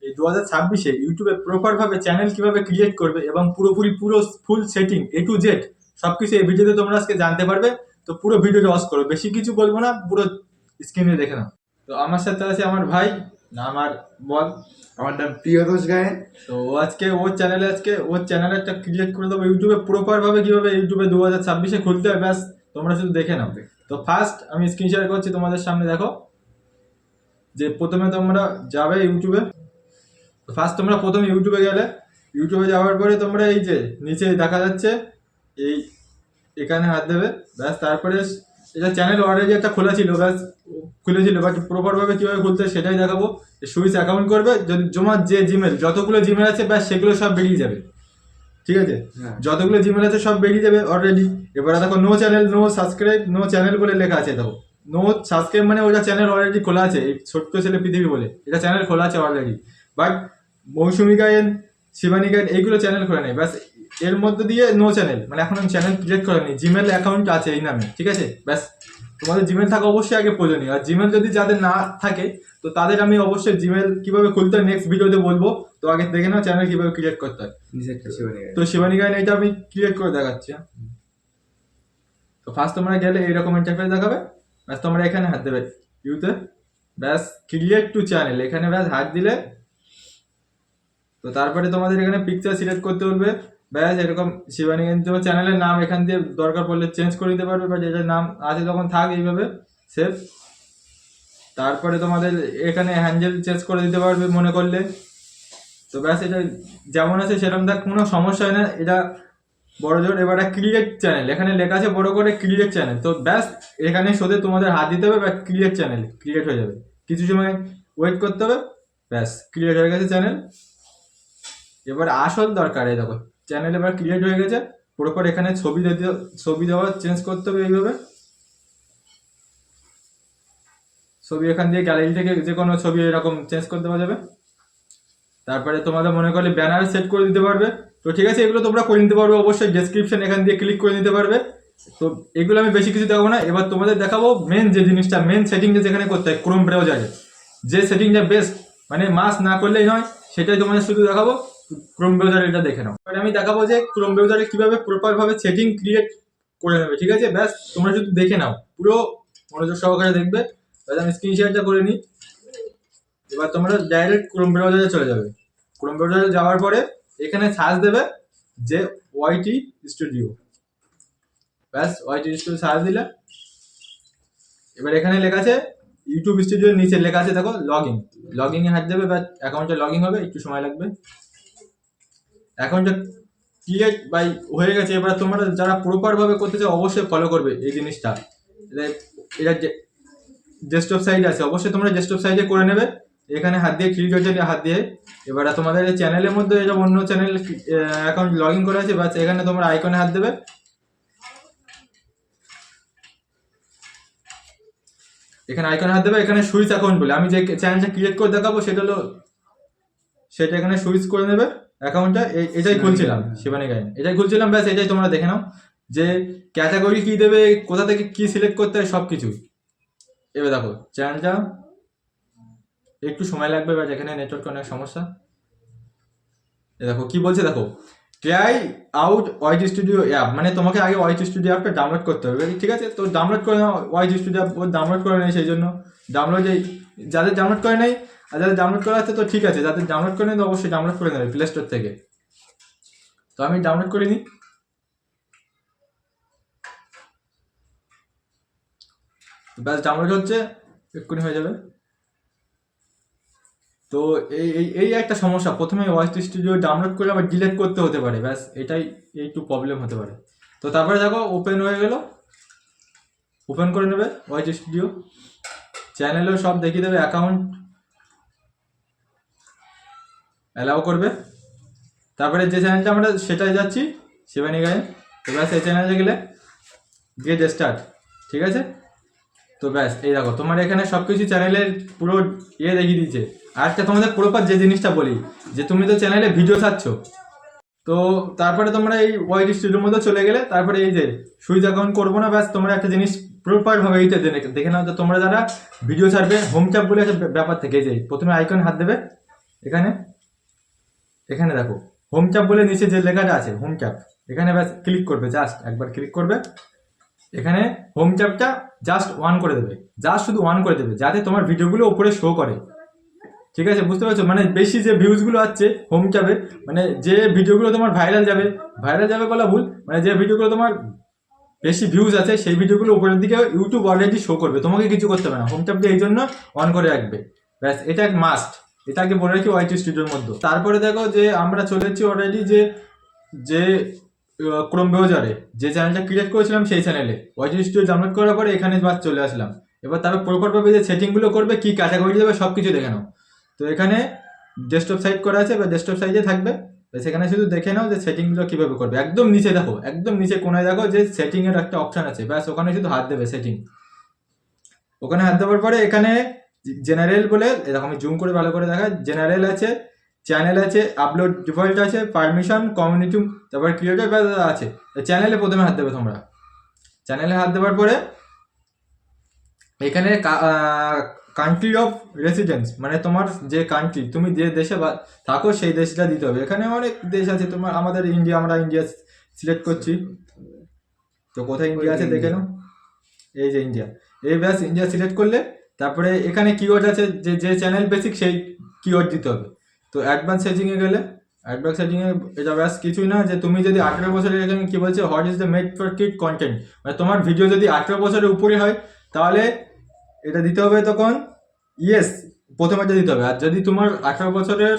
এই 2026-এ ইউটিউবে প্রপারভাবে চ্যানেল কিভাবে ক্রিয়েট করবে এবং পুরো ফুল সেটিং A to Z সবকিছু এই ভিডিওতে তোমরা আজকে জানতে পারবে। তো পুরো ভিডিওটা ওয়াচ করো, বেশি কিছু বলবো না, পুরো স্ক্রিনে দেখে নাও। তো আমার সাথে আছে আমার ভাই, না আমার বল, আমার নাম প্রিয়তোষ গায়েন। তো আজকে ওর চ্যানেলে একটা ক্রিয়েট করে দেবো ইউটিউবে প্রপারভাবে, কিভাবে ইউটিউবে 2026-এ খুলতে হয়, ব্যাস তোমরা শুধু দেখে নাও। তো ফার্স্ট আমি স্ক্রিন শেয়ার করছি তোমাদের সামনে, দেখো যে প্রথমে তোমরা যাবে ইউটিউবে। ফার্স্ট তোমরা প্রথমে ইউটিউবে গেলে, ইউটিউবে যাওয়ার পরে তোমরা এই যে নিচে দেখা যাচ্ছে এই এখানে হাত দেবে, ব্যাস। তারপরে এটা চ্যানেল অলরেডি একটা খোলা ছিল, ব্যাস খুলেছিল, বাট প্রপারভাবে কীভাবে খুলতে হয় সেটাই দেখাবো। সুইচ অ্যাকাউন্ট করবে, যদি তোমার যে জিমেল যতগুলো জিমেল আছে ব্যাস সেগুলো সব বেরিয়ে যাবে, ঠিক আছে? যতগুলো জিমেল আছে সব বেরিয়ে যাবে অলরেডি। এবারে দেখো no channel, no subscribe, no channel বলে লেখা আছে। দেখো নো সাবস্ক্রাইব মানে ওটা চ্যানেল অলরেডি খোলা আছে, এই ছোট্ট ছেলে পৃথিবী বলে এটা চ্যানেল খোলা আছে অলরেডি। বাট মৌসুমী গায়েন, শিবানী গায়েন এইগুলো চ্যানেল খোলা নেই, ব্যাস এর মধ্যে দিয়ে নো চ্যানেল, মানে এখন আমি চ্যানেল ক্রিয়েট করেনি, জিমেল অ্যাকাউন্ট আছে এই নামে, ঠিক আছে? ব্যাস তোমাদের জিমেল থাকা অবশ্যই আগে প্রয়োজনীয়। আর জিমেল যদি যাদের না থাকে তো তাদের আমি অবশ্যই জিমেল কিভাবে খুলতে হয় নেক্সট ভিডিওতে বলবো। তো আগে দেখে নাও চ্যানেল কিভাবে ক্রিয়েট করতে হয়। তো শিবানী গায়েন এটা আমি ক্রিয়েট করে দেখাচ্ছি। তো ফার্স্ট তোমরা গেলে এইরকম ইন্টারফেস দেখাবে, ব্যাস তোমরা এখানে হাত দেবে ইউতে, ব্যাস ক্রিয়েট টু চ্যানেল, এখানে ব্যাস হাত দিলে তো তারপরে তোমাদের এখানে পিকচার সিলেক্ট করতে বলবে, ব্যাস এরকম শিবানী গায়েন তোমার চ্যানেলের নাম এখান দিয়ে দরকার পড়লে চেঞ্জ করে দিতে পারবে, বাট এটার নাম আছে তখন থাক এইভাবে সেভ। তারপরে তোমাদের এখানে হ্যান্ডেল চেঞ্জ করে দিতে পারবে মনে করলে। তো ব্যাস এটা যেমন আছে সেরকম থাক, কোনো সমস্যা হয় না, এটা বড় জোর। এবার ক্রিয়েট চ্যানেল, এখানে লেখা আছে বড় করে ক্রিয়েট চ্যানেল, তো ব্যাস এখানে সোজা তোমাদের হাত দিতে হবে, বা ক্রিয়েট চ্যানেল ক্রিয়েট হয়ে যাবে। কিছু সময় ওয়েট করতে হবে, ব্যাস ক্রিয়েট হয়ে গেছে চ্যানেল। এবার আসল দরকার, এই দেখো চ্যানেল এবার ক্রিয়েট হয়ে গেছে। পুরোপুর এখানে ছবি দেওয়া চেঞ্জ করতে হবে এইভাবে, ছবি এখান দিয়ে গ্যালারি থেকে যে কোনো ছবি এরকম চেঞ্জ করতে পারা যাবে। তারপরে তোমাদের মনে করলে ব্যানার সেট করে দিতে পারবে। তো ঠিক আছে, এগুলো তোমরা করে নিতে পারবে অবশ্যই, ডেসক্রিপশন এখান দিয়ে ক্লিক করে নিতে পারবে। তো এগুলো আমি বেশি কিছু দেখাবো না, এবার তোমাদের দেখাবো মেন যে জিনিসটা, মেন সেটিংটা যেখানে করতে হয় ক্রোম ব্রাউজারে, যে সেটিংটা বেস্ট, মানে মাস না করলেই নয়, সেটাই তোমাদের শুধু দেখাবো। ক্রোম ব্রাউজারে এটা দেখে নাও। এবার আমি দেখাবো যে ক্রোম ব্রাউজারে কিভাবে প্রপারভাবে সেটিং ক্রিয়েট করে নেবে, ঠিক আছে? ব্যাস তোমরা শুধু দেখে নাও, পুরো মনোযোগ সহকারে দেখবে। আমি স্ক্রিন শেয়ারটা করে নিই। এবার তোমরা ডাইরেক্ট ক্রোম ব্রাউজারে চলে যাবে। ক্রোম ব্রাউজারে যাওয়ার পরে এখানে সার্চ দেবে যে ওয়াইটি স্টুডিও, ব্যাস ওয়াইটি স্টুডিও সার্চ দিলে এবার এখানে লেখা আছে ইউটিউব স্টুডিওর নিচে লেখা আছে দেখো লগ ইনে হাত দেবে, বা অ্যাকাউন্টে লগ ইন হবে, একটু সময় লাগবে। অ্যাকাউন্টটা ক্রিয়েট বাই হয়ে গেছে। এবার তোমরা যারা প্রপারভাবে করতে চাও অবশ্যই ফলো করবে এই জিনিসটা। এটা ডেস্কটপ সাইড আছে, অবশ্যই তোমরা ডেস্কটপ সাইডে করে নেবে। এখানে হাত দিয়ে ক্লিক হচ্ছে হাত দিয়ে, এবারে তোমাদের এই চ্যানেলের মধ্যে এটা অন্য চ্যানেল অ্যাকাউন্ট লগ ইন করা আছে, বাস এখানে তোমরা আইকনে হাত দেবে। এখানে আইকনে হাত দেবে, এখানে সুইচ অ্যাকাউন্ট বলে আমি যে চ্যানেলটা ক্রিয়েট করে দেখাবো সেটা এখানে সুইচ করে নেবে অ্যাকাউন্টটা। এটাই খুলছিলাম শিবানী গায়েন, এটাই খুলছিলাম, ব্যাস এটাই তোমরা দেখে নাও যে ক্যাটাগরি কি দেবে, কোথা থেকে কি সিলেক্ট করতে হয় সব কিছু। এবার দেখো চ্যানেলটা একটু সময় লাগবে, বাট এখানে নেটওয়ার্ক অনেক সমস্যা। দেখো কি বলছে, দেখো try out YT studio app, মানে তোমাকে আগে ওয়াইটি স্টুডিও অ্যাপটা ডাউনলোড করতে হবে, ঠিক আছে? তো ডাউনলোড করে নাও ওয়াইটি স্টুডিও অ্যাপ, ডাউনলোড করে নেই, সেই জন্য যাদের ডাউনলোড করে নেই আর যাদের ডাউনলোড করা আছে তো ঠিক আছে, যাদের ডাউনলোড করে নেই তো অবশ্যই ডাউনলোড করে নেবে প্লে স্টোর থেকে। তো আমি ডাউনলোড করে নিই, ব্যাস ডাউনলোড হচ্ছে, এক্ষুনি হয়ে যাবে। তো এই একটা সমস্যা, প্রথমে ওয়াইটি স্টুডিও ডাউনলোড করে আবার ডিলিট করতে হতে পারে, ব্যাস এটাই একটু প্রবলেম হতে পারে। তো তারপরে দেখো ওপেন হয়ে গেল, ওপেন করে নেবে ওয়াইটি স্টুডিও, চ্যানেলও সব দেখিয়ে দেবে, অ্যাকাউন্ট অ্যালাউ করবে। তারপরে যে চ্যানেলটা আমরা সেটাই যাচ্ছি শিবানী গায়েন, তো ব্যাস এই চ্যানেলে গেলে গেট স্টার্ট, ঠিক আছে? তো ব্যাস এই দেখো তোমার এখানে সব কিছু চ্যানেলের পুরো দেখিয়ে দিচ্ছে। আজকে তোমাদের প্রপার যে জিনিসটা বলি, যে তুমি তো চ্যানেলে ভিডিও ছাড়ছ, তো তারপরে তোমরা এই ওয়াইটি স্টুডিওর মধ্যে চলে গেলে তারপরে এই যে সুইচ অ্যাকাউন্ট করবো না, ব্যাস তোমরা একটা জিনিস প্রপারভাবে এইটা দেখে নাও। তো তোমরা যারা ভিডিও ছাড়বে হোম ট্যাব বলে একটা ব্যাপার থেকে, যে প্রথমে আইকন হাত দেবে, এখানে এখানে দেখো হোম ট্যাব বলে নিচে যে লেখাটা আছে হোম ট্যাব, এখানে ব্যাস ক্লিক করবে, জাস্ট একবার ক্লিক করবে। এখানে হোম ট্যাবটা জাস্ট অন করে দেবে, জাস্ট শুধু অন করে দেবে যাতে তোমার ভিডিওগুলো উপরে শো করে। ঠিক আছে, বুঝতে পারছো? মানে বেশি যে ভিউজগুলো আসছে হোম ট্যাবে, মানে যে ভিডিওগুলো তোমার ভাইরাল যাবে বলা ভুল, মানে যে ভিডিওগুলো তোমার বেশি ভিউজ আছে সেই ভিডিওগুলো উপরের দিকে ইউটিউব অলরেডি শো করবে, তোমাকে কিছু করতে হবে না। হোম ট্যাবটা এই জন্য অন করে রাখবে, ব্যাস এটা এক মাস্ট। এটাকে বলে রাখি ওয়াইটি স্টুডিওর মধ্যে। তারপরে দেখো যে আমরা চলে এসেছি অলরেডি যে যে ক্রোম ব্রাউজারে যে চ্যানেলটা ক্রিয়েট করেছিলাম সেই চ্যানেলে ওয়াইটি স্টুডিও ডাউনলোড করার পরে এখানে বাস চলে আসলাম। এবার তারপর প্রপারভাবে যে সেটিংগুলো করবে, কি ক্যাটাগরি দেবে সব কিছু দেখে নাও। তো এখানে ডেস্কটপ সাইট করা আছে বা ডেস্কটপ সাইটে থাকবে, সেখানে শুধু দেখে নাও যে সেটিংগুলো কিভাবে করবে। একদম নিচে দেখো, একদম নিচে কোনায় দেখো যে সেটিং এর একটা অপশন আছে, ব্যাস ওখানে শুধু হাত দেবে সেটিং। ওখানে হাত দেওয়ার পরে এখানে জেনারেল বলে, এরকম আমি জুম করে ভালো করে দেখাই, জেনারেল আছে, চ্যানেল আছে, আপলোড ডিফল্ট আছে, পারমিশন, কমিউনিটি, তারপর ক্রিয়েটর আছে। চ্যানেলে প্রথমে হাত দেবে তোমরা। চ্যানেলে হাত দেওয়ার পরে এখানে কান্ট্রি অফ রেসিডেন্স, মানে তোমার যে কান্ট্রি, তুমি যে দেশে থাকো সেই দেশটা দিতে হবে। এখানে অনেক দেশ আছে তোমার, আমাদের ইন্ডিয়া, আমরা ইন্ডিয়া সিলেক্ট করছি। তো কোথায় ইন্ডিয়া আছে দেখে নাও, এই যে ইন্ডিয়া, এই ব্যাস ইন্ডিয়া সিলেক্ট করলে তারপরে এখানে কিওয়ার্ড আছে, যে যে চ্যানেল বেসিক সেই কিওয়ার্ড দিতে হবে। তো অ্যাডভান্স সেটিংয়ে গেলে, অ্যাডভান্স সেটিংয়ে এটা ব্যাস কিছুই না, যে তুমি যদি 18 বছরের, এখানে কি বলছে, what is the made for kid content, মানে তোমার ভিডিও যদি 18 বছরের উপরে হয় তাহলে এটা দিতে হবে তখন ইয়েস, প্রথমেটা দিতে হবে। আর যদি তোমার 18 বছরের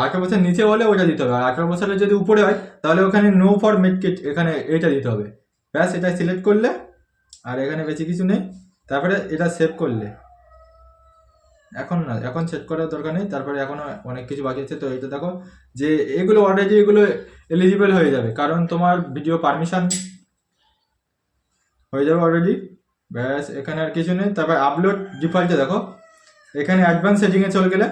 18 বছর নিচে হলে ওটা দিতে হবে। আর 18 বছরের যদি উপরে হয় তাহলে ওখানে নো ফর মেড কিড, এখানে এটা দিতে হবে। ব্যাস এটা সিলেক্ট করলে, আর এখানে বেশি কিছু নেই। তারপরে এটা সেভ করলে, এখন না, এখন সেট করার দরকার নেই, তারপরে এখনো অনেক কিছু বাকি আছে। তো এটা দেখো যে এগুলো অলরেডি এগুলো এলিজিবল হয়ে যাবে, কারণ তোমার ভিডিও পারমিশন হয়ে যাবে অলরেডি। ব্যাস এখানে আর কিছু নেই। তারপর আপলোড ডিফল্টে দেখো, এখানে অ্যাডভান্স সেটিংয়ে চলে গেলে,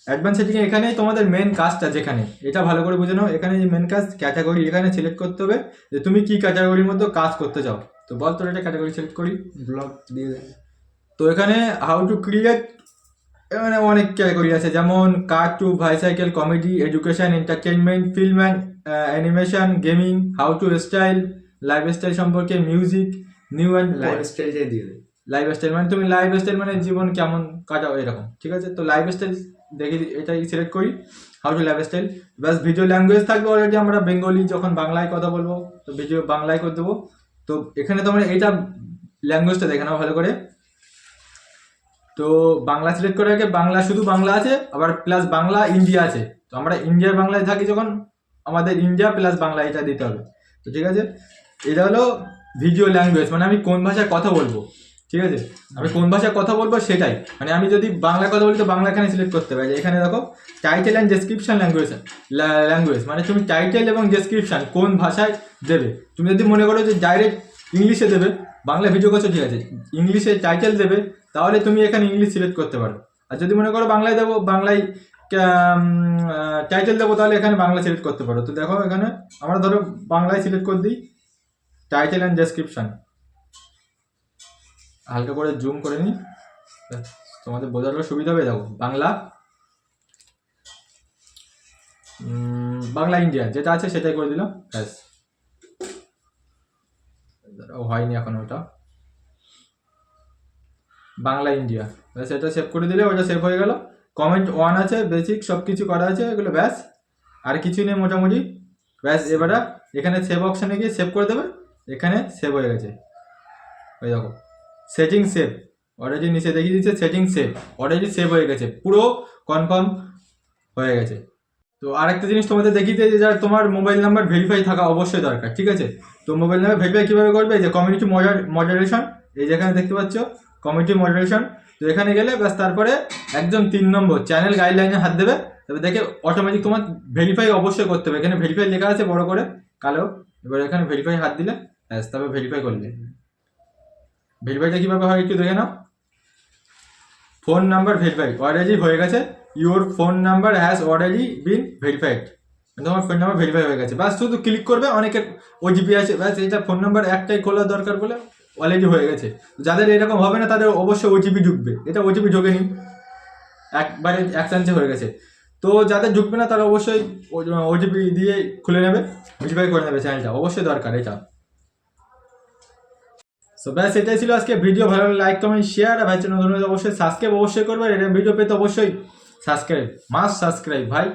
অ্যাডভান্স সেটিংয়ে এখানেই তোমাদের মেন কাজটা, যেখানে এটা ভালো করে বুঝে নাও, এখানে যে মেন কাজ ক্যাটাগরি, এখানে সিলেক্ট করতে হবে যে তুমি কি ক্যাটাগরির মধ্যে কাজ করতে চাও। তো বল তোর এটা ক্যাটাগরি সিলেক্ট করি, ব্লগ দিয়ে দেয়। তো এখানে হাউ টু ক্রিয়েট, এখানে অনেক ক্যাটাগরি আছে, যেমন car to bicycle, comedy, education, entertainment, film and animation, gaming, how to style, lifestyle সম্পর্কে, মিউজিক, নিউ অ্যান্ড লাইফস্টাইলটাই দিয়ে দেয়। লাইফস্টাইল মানে তুমি লাইফস্টাইল মানে জীবন কেমন কাটাও এরকম, ঠিক আছে। তো লাইফস্টাইল দেখি এটাই সিলেক্ট করি, হাউ টু লাইফস্টাইল। ব্যাস ভিডিও ল্যাঙ্গুয়েজ থাকবে অলরেডি, আমরা বেঙ্গলি, যখন বাংলায় কথা বলবো তো ভিডিও বাংলায় করে দেবো। তো এখানে তোমরা এইটা ল্যাঙ্গুয়েজটা দেখে নাও ভালো করে। তো বাংলা সিলেক্ট করে রাখে, বাংলা শুধু বাংলা আছে, আবার প্লাস বাংলা ইন্ডিয়া আছে। তো আমরা ইন্ডিয়ার বাংলায় থাকি যখন, আমাদের ইন্ডিয়া প্লাস বাংলা এটা দিতে হবে। তো ঠিক আছে, এটা হলো ভিডিও ল্যাঙ্গুয়েজ, মানে আমি কোন ভাষায় কথা বলবো, ঠিক আছে, আমি কোন ভাষায় কথা বলবো সেটাই। মানে আমি যদি বাংলা কথা বলি তো বাংলা এখানে সিলেক্ট করতে পারি। এখানে দেখো টাইটেল অ্যান্ড ডেসক্রিপশন ল্যাঙ্গুয়েজ, মানে তুমি টাইটেল এবং ডেসক্রিপশন কোন ভাষায় দেবে। তুমি যদি মনে করো যে ডাইরেক্ট ইংলিশে দেবে, বাংলা ভিডিও করছো ঠিক আছে, ইংলিশে টাইটেল দেবে, তাহলে তুমি এখানে ইংলিশ সিলেক্ট করতে পারো। আর যদি মনে করো বাংলায় দেবো, বাংলায় টাইটেল দেবো, তাহলে এখানে বাংলা সিলেক্ট করতে পারো। তো দেখো এখানে আমরা ধরো বাংলায় সিলেক্ট করে দিই, টাইটেল অ্যান্ড ডেসক্রিপশন, হালকা করে জুম করে নিই, তোমাদের বোঝার সুবিধা হবে। দেখো বাংলা, বাংলা ইন্ডিয়া যেটা আছে সেটাই করে দিলাম, ব্যাস। হয়নি এখন ওটা, বাংলা ইন্ডিয়া, ব্যাস এটা সেভ করে দিলে ওটা সেভ হয়ে গেল। কমেন্ট ওয়ান আছে, বেসিক সব কিছু করা আছে এগুলো, ব্যাস আর কিছুই নেই মোটামুটি। ব্যাস এবারে এখানে সেভ অপশানে গিয়ে সেভ করে দেবে, এখানে সেভ হয়ে গেছে। ওই দেখো সেটিং সেভ, অলরেডি নিচে দেখিয়ে দিচ্ছে সেটিং সেভ, অলরেডি সেভ হয়ে গেছে, পুরো কনফার্ম হয়ে গেছে। তো আরেকটা জিনিস তোমাদের দেখিয়ে দিই, যে তোমার মোবাইল নাম্বার ভেরিফাই থাকা অবশ্যই দরকার, ঠিক আছে। তো মোবাইল নাম্বার ভেরিফাই কীভাবে করবে, এই যে কমিউনিটি মডারেশন, এই যেখানে দেখতে পাচ্ছ কমিউনিটি মডারেশন, তো এখানে গেলে ব্যাস তারপরে একদম 3 নম্বর চ্যানেল গাইডলাইনে হাত দেবে, তবে দেখে অটোমেটিক তোমার ভেরিফাই অবশ্যই করতে হবে। এখানে ভেরিফাই লেখা আছে বড় করে কালো, এবার এখানে ভেরিফাই হাত দিলে ব্যাস, তবে ভেরিফাই করলে। ভেরিফাইটা কীভাবে হয় একটু দেখে নাও। ফোন নাম্বার ভেরিফাই অলরেডি হয়ে গেছে, your phone number has already been verified, তোমার ফোন নাম্বার ভেরিফাই হয়ে গেছে। ব্যাস শুধু ক্লিক করবে, অনেকের ওটিপি আছে, ব্যাস এটা ফোন নাম্বার একটাই খোলার দরকার বলে অলরেডি হয়ে গেছে। যাদের এরকম হবে না তাদের অবশ্যই ওটিপি ঢুকবে, এটা ওটিপি ঢোকেনি, একবারে এক চান্সে হয়ে গেছে। তো যাদের ঢুকবে না তারা অবশ্যই ওটিপি দিয়ে খুলে নেবে, ভেরিফাই করে নেবে চ্যানেলটা, অবশ্যই দরকার এটা। সো ব্যাস এটাই ছিল আজকে ভিডিও। ভালো লাগলে লাইক কমেন্ট শেয়ার, আর ভাই চ্যানেল নতুন হলে অবশ্যই সাবস্ক্রাইব অবশ্যই করবে। এরকম ভিডিও পেতে অবশ্যই সাবস্ক্রাইব ভাই।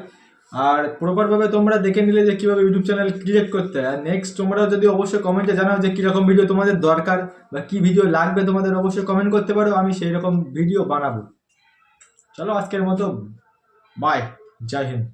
আর প্রপারভাবে তোমরা দেখে নিলে যে কীভাবে ইউটিউব চ্যানেল ক্রিয়েট করতে হয়। আর নেক্সট তোমরাও যদি অবশ্যই কমেন্টে জানাও যে কীরকম ভিডিও তোমাদের দরকার বা কী ভিডিও লাগবে তোমাদের, অবশ্যই কমেন্ট করতে পারো, আমি সেই রকম ভিডিও বানাবো। চলো আজকের মতো বাই, জয় হিন্দ।